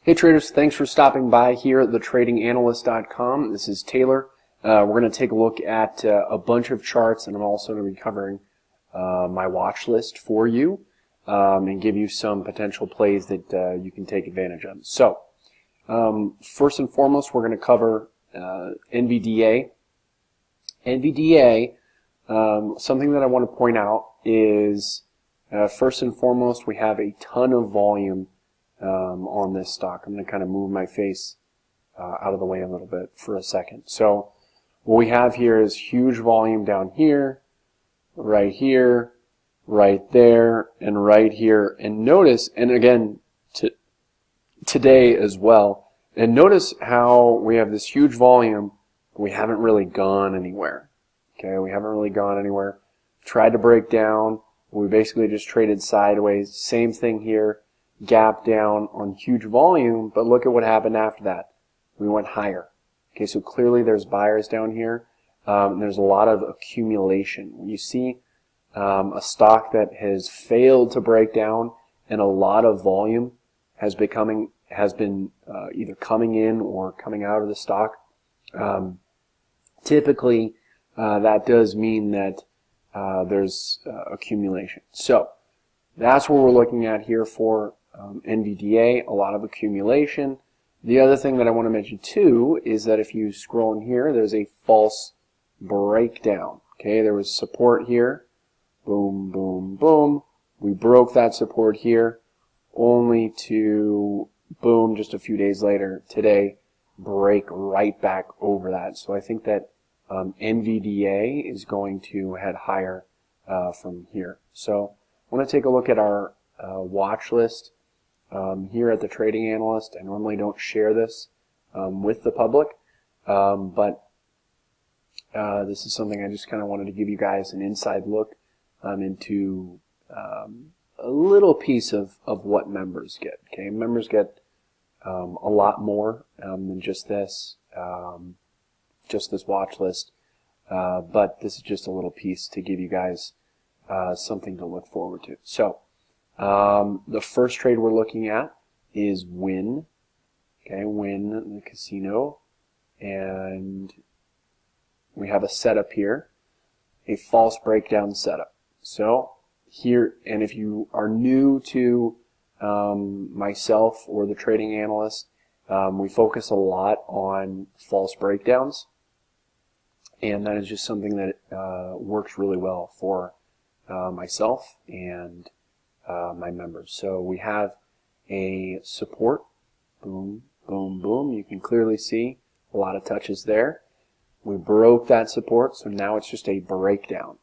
Hey traders, thanks for stopping by here at thetradinganalyst.com. This is Taylor. We're going to take a look at a bunch of charts, and I'm also going to be covering my watch list for you and give you some potential plays that you can take advantage of. So, first and foremost, we're going to cover Nvda. Nvda, something that I want to point out is, first and foremost, we have a ton of volume on this stock. I'm going to kind of move my face out of the way a little bit for a second. So what we have here is huge volume down here, right there, and right here. And notice, and again, today as well, and notice how we have this huge volume, but we haven't really gone anywhere. Okay, we haven't really gone anywhere. Tried to break down. We basically just traded sideways. Same thing here. Gap down on huge volume, but look at what happened after that. We went higher. Okay, so clearly there's buyers down here. And there's a lot of accumulation. When you see a stock that has failed to break down and a lot of volume has been either coming in or coming out of the stock, typically that does mean that there's accumulation. So that's what we're looking at here for Nvda, a lot of accumulation. The other thing that I want to mention too is that if you scroll in here, there's a false breakdown. Okay, there was support here. Boom, boom, boom. We broke that support here, only to, boom, just a few days later, today, break right back over that. So I think that Nvda is going to head higher from here. So I want to take a look at our watch list. Here at the Trading Analyst, I normally don't share this with the public, but this is something I just kind of wanted to give you guys an inside look into a little piece of what members get. Okay, members get a lot more than just this watch list, but this is just a little piece to give you guys something to look forward to. So the first trade we're looking at is Win. Okay, Win, the casino. And we have a setup here, a false breakdown setup. So here, and if you are new to myself or the Trading Analyst, we focus a lot on false breakdowns. And that is just something that works really well for myself and my members. So we have a support, boom, boom, boom. You can clearly see a lot of touches there. We broke that support, so now it's just a breakdown.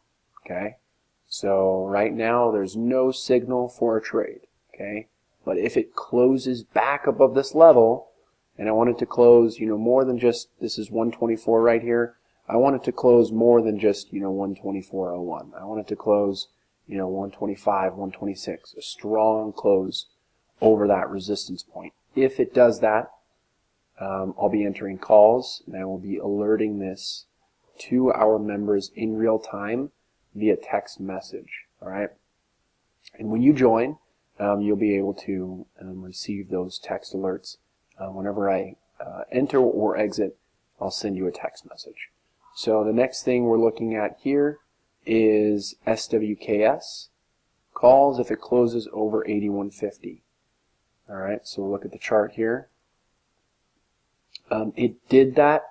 Okay, so right now there's no signal for a trade. Okay, but if it closes back above this level, and I want it to close, more than just, this is 124 right here. I want it to close more than just, 124.01. I want it to close 125, 126, a strong close over that resistance point. If it does that, I'll be entering calls, and I will be alerting this to our members in real time via text message. All right, and when you join, you'll be able to receive those text alerts whenever I enter or exit. I'll send you a text message. So the next thing we're looking at here is SWKS calls if it closes over 8150. All right, so we'll look at the chart here. It did that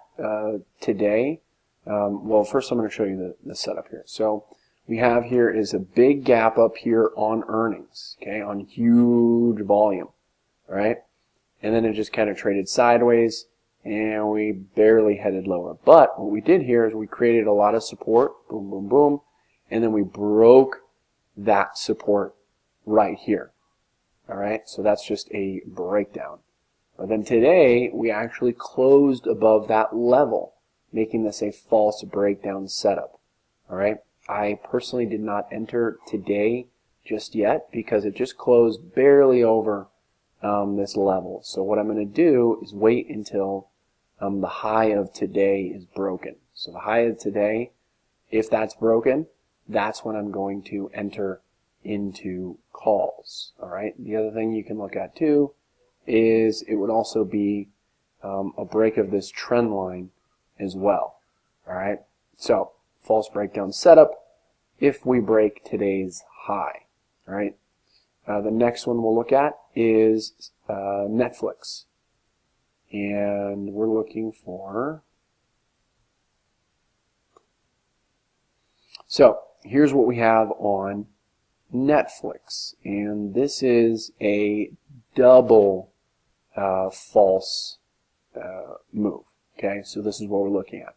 today. Well, first I'm going to show you the setup here. So we have here is a big gap up here on earnings, okay, on huge volume. All right, and then it just kind of traded sideways, and we barely headed lower. But what we did here is we created a lot of support, boom, boom, boom, and then we broke that support right here. All right, so that's just a breakdown. But then today, we actually closed above that level, making this a false breakdown setup. All right, I personally did not enter today just yet because it just closed barely over this level. So what I'm going to do is wait until the high of today is broken. So the high of today, if that's broken, that's when I'm going to enter into calls. All right. The other thing you can look at too is it would also be a break of this trend line as well. All right, so false breakdown setup if we break today's high. All right, the next one we'll look at is Netflix, and we're looking for. So here's what we have on Netflix, and this is a double false move. Okay, so this is what we're looking at.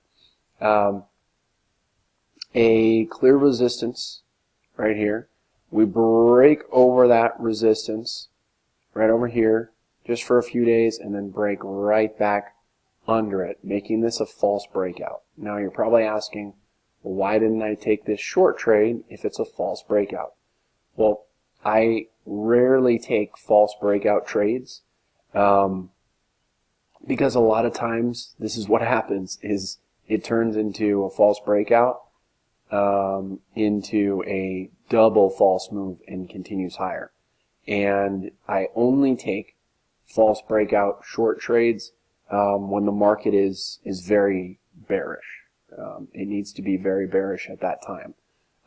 A clear resistance right here. We break over that resistance right over here just for a few days and then break right back under it, making this a false breakout. Now you're probably asking, well, why didn't I take this short trade if it's a false breakout? Well, I rarely take false breakout trades because a lot of times this is what happens, is it turns into a false breakout into a double false move and continues higher. And I only take false breakout short trades when the market is very bearish. It needs to be very bearish at that time.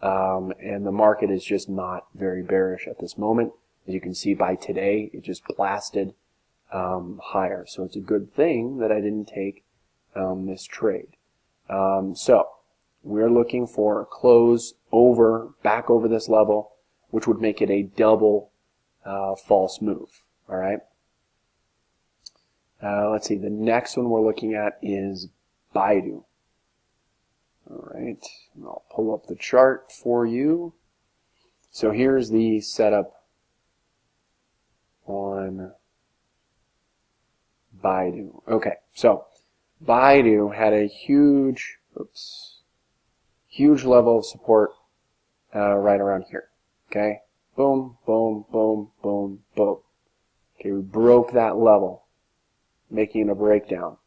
And the market is just not very bearish at this moment. As you can see by today, it just blasted higher. So it's a good thing that I didn't take this trade. So we're looking for a close back over this level, which would make it a double false move. All right. Let's see. The next one we're looking at is Baidu. All right. I'll pull up the chart for you. So here's the setup on Baidu. Okay. So Baidu had a huge level of support right around here. Okay, boom, boom, boom, boom, boom. Okay, we broke that level, making a breakdown,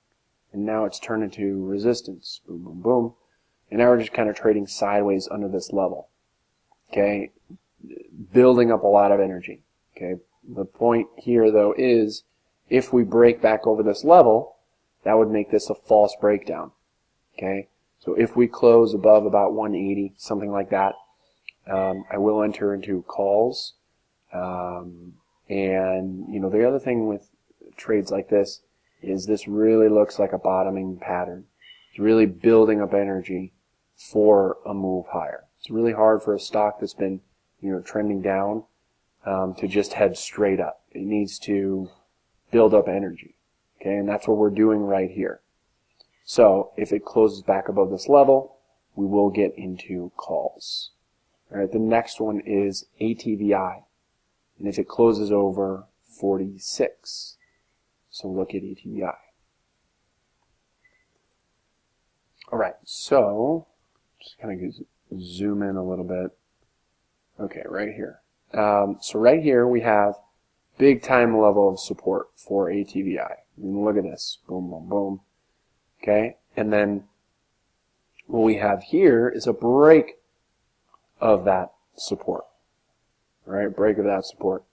and now it's turned into resistance. Boom, boom, boom, and now we're just kind of trading sideways under this level. Okay, building up a lot of energy. Okay, the point here though is, if we break back over this level, that would make this a false breakdown. Okay. So if we close above about 180, something like that, I will enter into calls. And, you know, the other thing with trades like this is this really looks like a bottoming pattern. It's really building up energy for a move higher. It's really hard for a stock that's been, you know, trending down to just head straight up. It needs to build up energy. Okay, and that's what we're doing right here. So if it closes back above this level, we will get into calls. All right, the next one is ATVI, and if it closes over 46, so look at ATVI. All right, so just kind of zoom in a little bit. Okay, right here. So right here we have big time level of support for ATVI. I mean, look at this, boom, boom, boom. Okay, and then what we have here is a break of that support. All right, break of that support.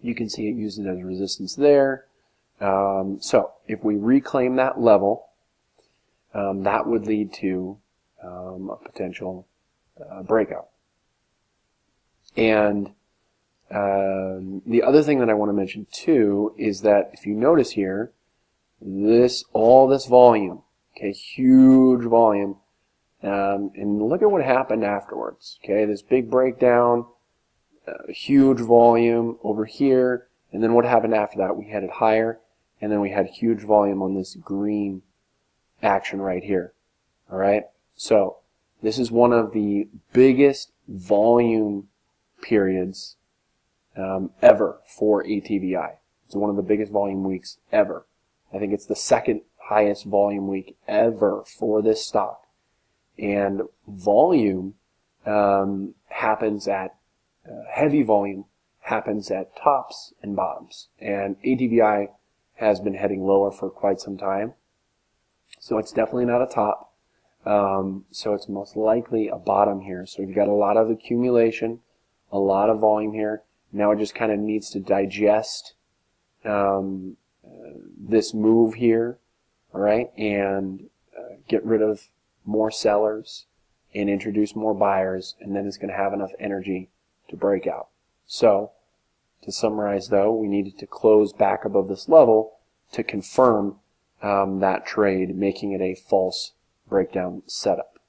You can see it used it as resistance there. So if we reclaim that level, that would lead to a potential breakout. And the other thing that I want to mention too is that if you notice here, all this volume, okay, huge volume, and look at what happened afterwards. Okay, this big breakdown, huge volume over here, and then what happened after that? We headed higher, and then we had huge volume on this green action right here. All right, so this is one of the biggest volume periods ever for ATVI. It's one of the biggest volume weeks ever. I think it's the second highest volume week ever for this stock. And volume happens at, heavy volume happens at tops and bottoms. And ATVI has been heading lower for quite some time. So it's definitely not a top. So it's most likely a bottom here. So you've got a lot of accumulation, a lot of volume here. Now it just kind of needs to digest this move here, all right, and get rid of more sellers and introduce more buyers, and then it's going to have enough energy to break out. So, to summarize though, we needed to close back above this level to confirm that trade, making it a false breakdown setup.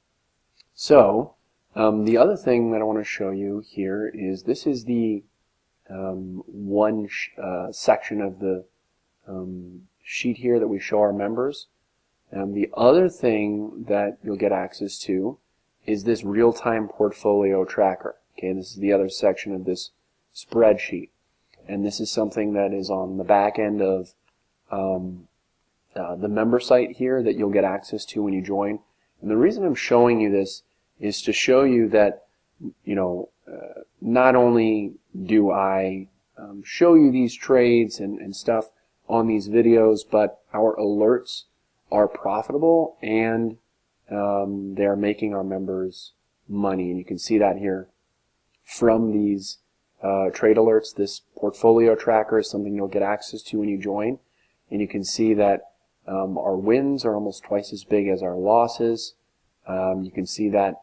So, the other thing that I want to show you here is this is the one section of the sheet here that we show our members. The other thing that you'll get access to is this real-time portfolio tracker. Okay, this is the other section of this spreadsheet, and this is something that is on the back end of the member site here that you'll get access to when you join. And the reason I'm showing you this is to show you that, not only do I show you these trades and stuff on these videos, but our alerts are profitable and they're making our members money. And you can see that here from these trade alerts. This portfolio tracker is something you'll get access to when you join. And you can see that our wins are almost twice as big as our losses. You can see that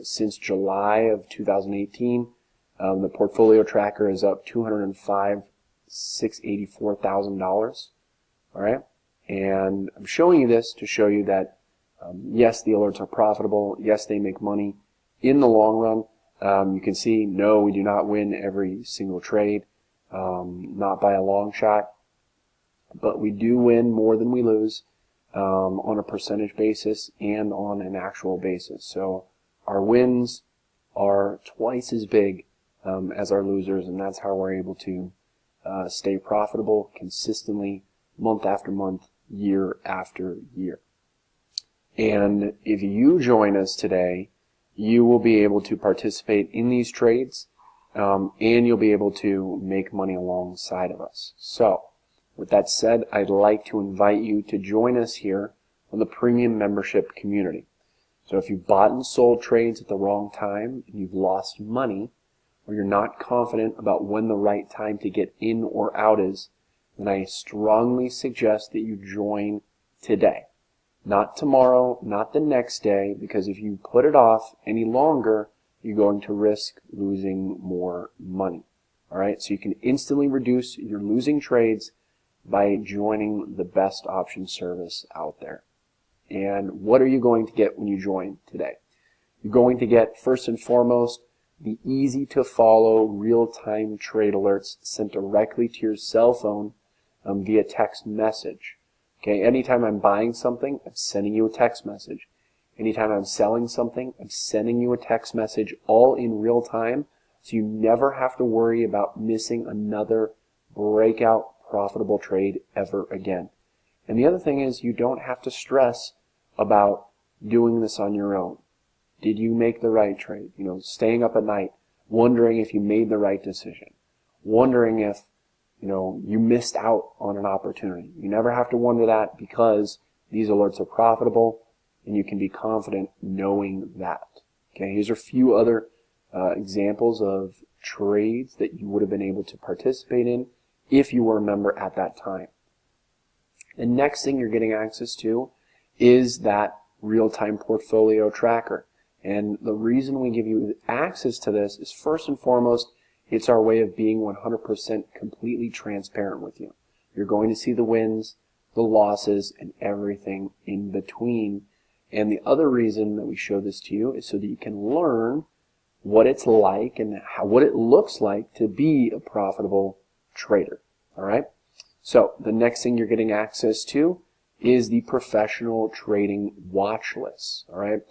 since July of 2018, the portfolio tracker is up $205,684,000. All right, and I'm showing you this to show you that yes, the alerts are profitable. Yes, they make money in the long run. You can see, no, we do not win every single trade, not by a long shot, but we do win more than we lose on a percentage basis and on an actual basis. So our wins are twice as big as our losers, and that's how we're able to stay profitable consistently, month after month, year after year. And if you join us today, you will be able to participate in these trades, and you'll be able to make money alongside of us. So, with that said, I'd like to invite you to join us here on the premium membership community. So if you've bought and sold trades at the wrong time and you've lost money, or you're not confident about when the right time to get in or out is, then I strongly suggest that you join today. Not tomorrow, not the next day, because if you put it off any longer, you're going to risk losing more money. Alright, so you can instantly reduce your losing trades by joining the best option service out there. And what are you going to get when you join today? You're going to get, first and foremost, the easy to follow real-time trade alerts sent directly to your cell phone via text message. Okay, anytime I'm buying something, I'm sending you a text message. Anytime I'm selling something, I'm sending you a text message, all in real time, so you never have to worry about missing another breakout profitable trade ever again. And the other thing is, you don't have to stress about doing this on your own. Did you make the right trade? Staying up at night, wondering if you made the right decision, wondering if, you missed out on an opportunity. You never have to wonder that, because these alerts are profitable and you can be confident knowing that. Okay, here's a few other examples of trades that you would have been able to participate in if you were a member at that time. The next thing you're getting access to is that real-time portfolio tracker. And the reason we give you access to this is, first and foremost, it's our way of being 100% completely transparent with you. You're going to see the wins, the losses, and everything in between. And the other reason that we show this to you is so that you can learn what it's like and what it looks like to be a profitable trader. All right? So the next thing you're getting access to is the professional trading watch list. All right?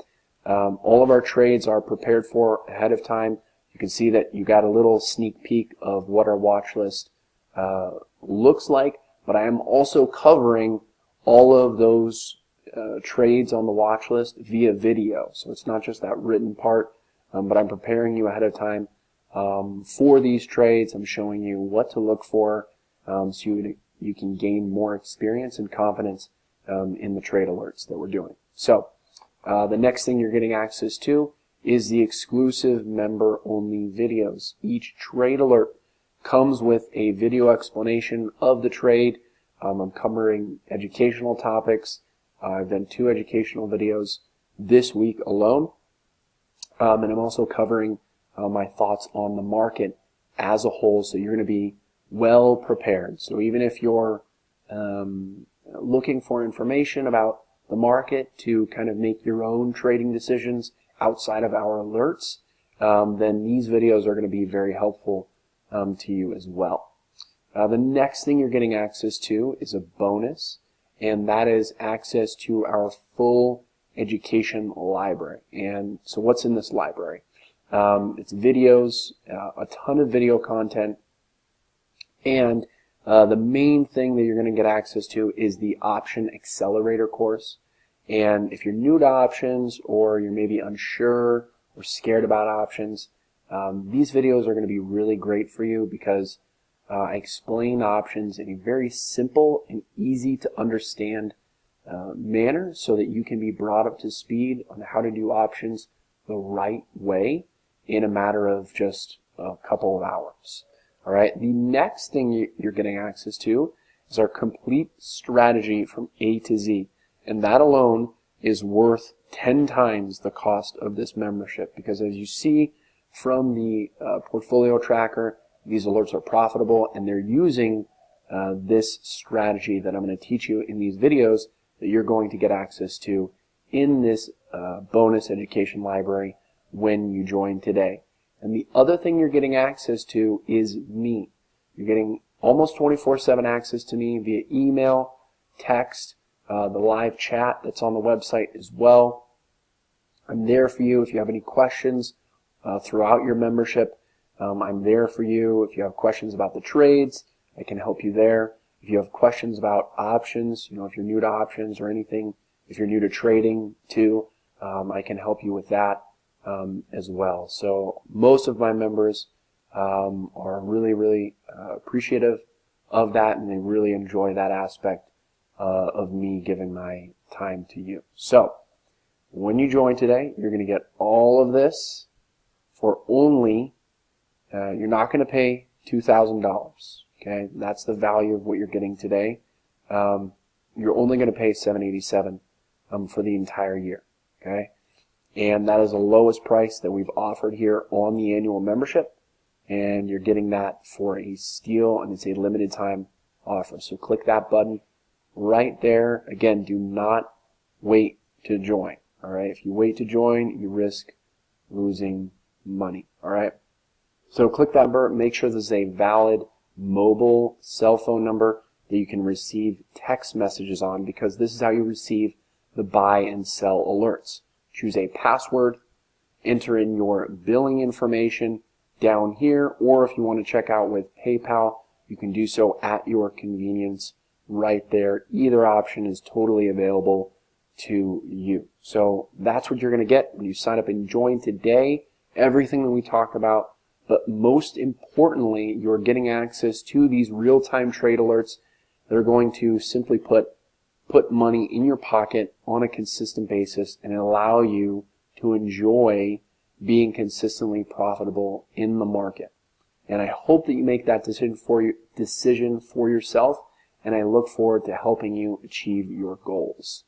All of our trades are prepared for ahead of time. You can see that you got a little sneak peek of what our watch list looks like, but I am also covering all of those trades on the watch list via video. So it's not just that written part, but I'm preparing you ahead of time for these trades. I'm showing you what to look for so you can gain more experience and confidence in the trade alerts that we're doing. So the next thing you're getting access to is the exclusive member-only videos. Each trade alert comes with a video explanation of the trade. I'm covering educational topics. I've done 2 educational videos this week alone. And I'm also covering my thoughts on the market as a whole, so you're going to be well prepared. So even if you're looking for information about the market to kind of make your own trading decisions outside of our alerts, then these videos are going to be very helpful to you as well. The next thing you're getting access to is a bonus, and that is access to our full education library. And so what's in this library? It's videos, a ton of video content, and the main thing that you're going to get access to is the Option Accelerator course. And if you're new to options, or you're maybe unsure or scared about options, these videos are going to be really great for you because I explain options in a very simple and easy to understand manner so that you can be brought up to speed on how to do options the right way in a matter of just a couple of hours. All right. The next thing you're getting access to is our complete strategy from A to Z, and that alone is worth 10 times the cost of this membership, because as you see from the portfolio tracker, these alerts are profitable, and they're using this strategy that I'm going to teach you in these videos that you're going to get access to in this bonus education library when you join today. And the other thing you're getting access to is me. You're getting almost 24/7 access to me via email, text, the live chat that's on the website as well. I'm there for you if you have any questions throughout your membership. I'm there for you if you have questions about the trades. I can help you there. If you have questions about options, if you're new to options or anything, if you're new to trading too, I can help you with that as well. So most of my members are really, really appreciative of that, and they really enjoy that aspect of me giving my time to you. So when you join today, you're going to get all of this for only, you're not going to pay $2,000. Okay, that's the value of what you're getting today. You're only going to pay $787 for the entire year. Okay, and that is the lowest price that we've offered here on the annual membership, and you're getting that for a steal, and it's a limited time offer. So click that button right there. Again, do not wait to join. All right, if you wait to join, you risk losing money. All right, so click that number. Make sure this is a valid mobile cell phone number that you can receive text messages on, because this is how you receive the buy and sell alerts. Choose a password, enter in your billing information down here, or if you want to check out with PayPal, you can do so at your convenience right there. Either option is totally available to you. So that's what you're going to get when you sign up and join today. Everything that we talked about, but most importantly, you're getting access to these real-time trade alerts that are going to simply put money in your pocket on a consistent basis and allow you to enjoy being consistently profitable in the market. And I hope that you make that decision for yourself, and I look forward to helping you achieve your goals.